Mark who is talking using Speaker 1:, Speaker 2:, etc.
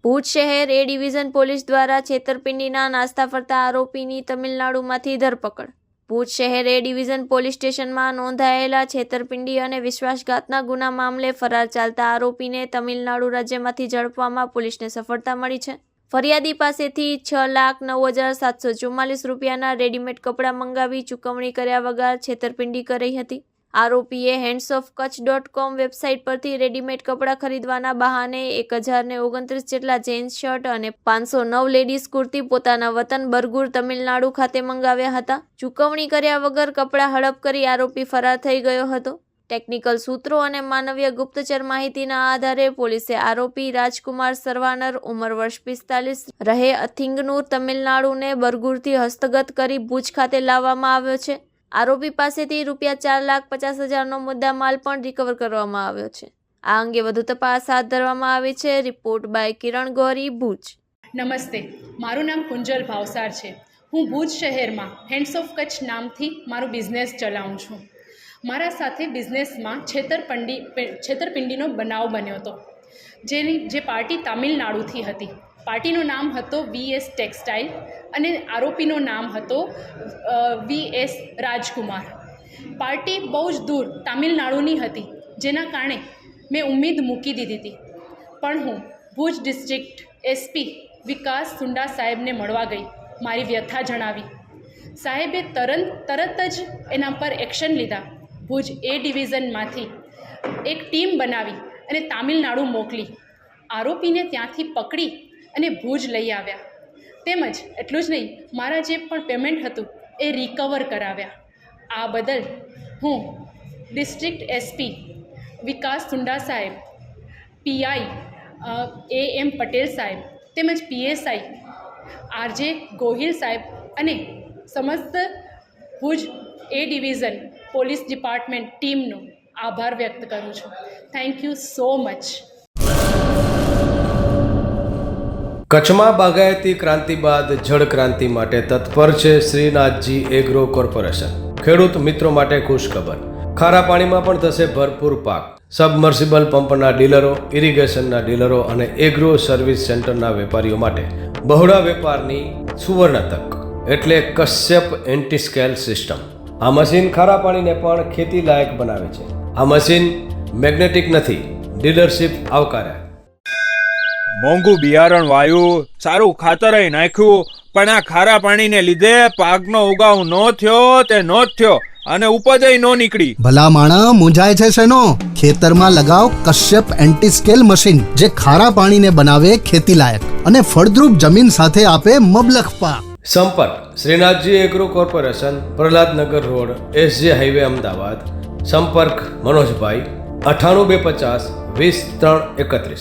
Speaker 1: ભુજ શહેર એ division police દ્વારા છેતરપિંડીના નાસ્તા ફરતા આરોપીની તમિલનાડુમાંથી ધરપકડ. ભુજ શહેર એ ડિવિઝન પોલીસ સ્ટેશનમાં નોંધાયેલા છેતરપિંડી અને વિશ્વાસઘાતના ગુના મામલે ફરાર ચાલતા આરોપીને તમિલનાડુ રાજ્યમાંથી ઝડપવામાં પોલીસને સફળતા મળી છે. ફરિયાદી પાસેથી 6,09,744 રૂપિયાના રેડીમેડ કપડાં મંગાવી ચૂકવણી કર્યા વગર છેતરપિંડી કરી હતી. આરોપીએ handsofkutch.com વેબસાઇટ પરથી રેડીમેડ કપડાં ખરીદવાના બહાને 1,029 જેટલા જેન્ટ્સ શર્ટ અને 509 લેડીઝ કુર્તી પોતાના વતન બરગુર તમિલનાડુ ખાતે મંગાવ્યા હતા. ચૂકવણી કર્યા વગર કપડાં હડપ કરી આરોપી ફરાર થઈ ગયો હતો. ટેકનિકલ સૂત્રો અને માનવીય ગુપ્તચર માહિતીના આધારે પોલીસે આરોપી રાજકુમાર સરવાનર ઉંમર વર્ષ 45 રહે અથિંગનૂર તમિલનાડુને બરગુરથી હસ્તગત કરી ભુજ ખાતે લાવવામાં આવ્યો છે. આરોપી પાસેથી રૂપિયા 4,50,000નો મુદ્દામાલ પણ રિકવર કરવામાં આવ્યો છે. આ અંગે વધુ તપાસ હાથ ધરવામાં આવી છે. રિપોર્ટ બાય કિરણ ગોરી, ભુજ.
Speaker 2: નમસ્તે, મારું નામ કુંજલ ભાવસાર છે. હું ભુજ શહેરમાં હેન્ડ્સ ઓફ કચ્છ નામથી મારું બિઝનેસ ચલાવું છું. મારા સાથે બિઝનેસમાં છેતરપિંડીનો બનાવ બન્યો હતો, જે પાર્ટી તામિલનાડુથી હતી. પાર્ટીનું નામ હતો VS ટેક્સટાઇલ અને આરોપીનું નામ હતો VS રાજકુમાર. પાર્ટી બહુ જ દૂર તામિલનાડુની હતી, જેના કારણે મેં ઉમ્મીદ મૂકી દીધી હતી. પણ હું ભુજ ડિસ્ટ્રિક્ટ SP વિકાસ સુંડા સાહેબને મળવા ગઈ. મારી વ્યથા જણાવી. સાહેબે તરત જ એના પર એક્શન લીધા. ભુજ એ ડિવિઝનમાંથી એક ટીમ બનાવી અને તામિલનાડુ મોકલી. આરોપીને ત્યાંથી પકડી અને ભુજ લઈ આવ્યા. તેમજ એટલું જ નહીં, મારા જે પણ પેમેન્ટ હતું એ રિકવર કરાવ્યા. આ બદલ હું ડિસ્ટ્રિક્ટ SP વિકાસ સુંડા સાહેબ, PI AM પટેલ સાહેબ તેમજ PSI RJ ગોહિલ સાહેબ અને સમસ્ત ભુજ એ ડિવિઝન પોલીસ ડિપાર્ટમેન્ટ ટીમનો આભાર વ્યક્ત કરું છું. Thank you so much.
Speaker 3: કચ્છમાં બાગાયતી ક્રાંતિ બાદ જળ ક્રાંતિ માટે તત્પર છે શ્રીનાથજી એગ્રો કોર્પોરેશન. ખેડૂત મિત્રો માટે ખુશખબર, ખારા પાણીમાં પણ થશે ભરપૂર પાક. સબમર્સિબલ પંપના ડીલરો, ઇરિગેશનના ડીલરો અને એગ્રો સર્વિસ સેન્ટરના વેપારીઓ માટે બહોળા વેપારની સુવર્ણ તક એટલે કશ્યપ એન્ટીસ્કેલ સિસ્ટમ. આ મશીન ખારા પાણીને પણ ખેતી લાયક બનાવે છે. આ મશીન મેગ્નેટિક નથી, ડીલરશીપ આવકાર્યા.
Speaker 4: મોંઘું બિયારણ વાયું, સારું ખાતર નાખ્યું, પણ આ ખારા પાણીને લીધે પાકનો ઉગાવ ન થયો તે નો જ થયો અને ઉપજ નો નીકળી.
Speaker 5: ભલા માણા મૂંઝાય છે શેનો? ખેતરમાં લગાવ કશ્યપ એન્ટીસ્કેલ મશીન, જે ખારા પાણીને બનાવે ખેતી લાયક અને ફળદ્રુપ જમીન સાથે આપે મબલખ પાક.
Speaker 3: સંપર્ક Shrinathji agro corporation, Prahlad Nagar road, SJ highway, Ahmedabad. સંપર્ક મનોજભાઈ 98 250 20 331.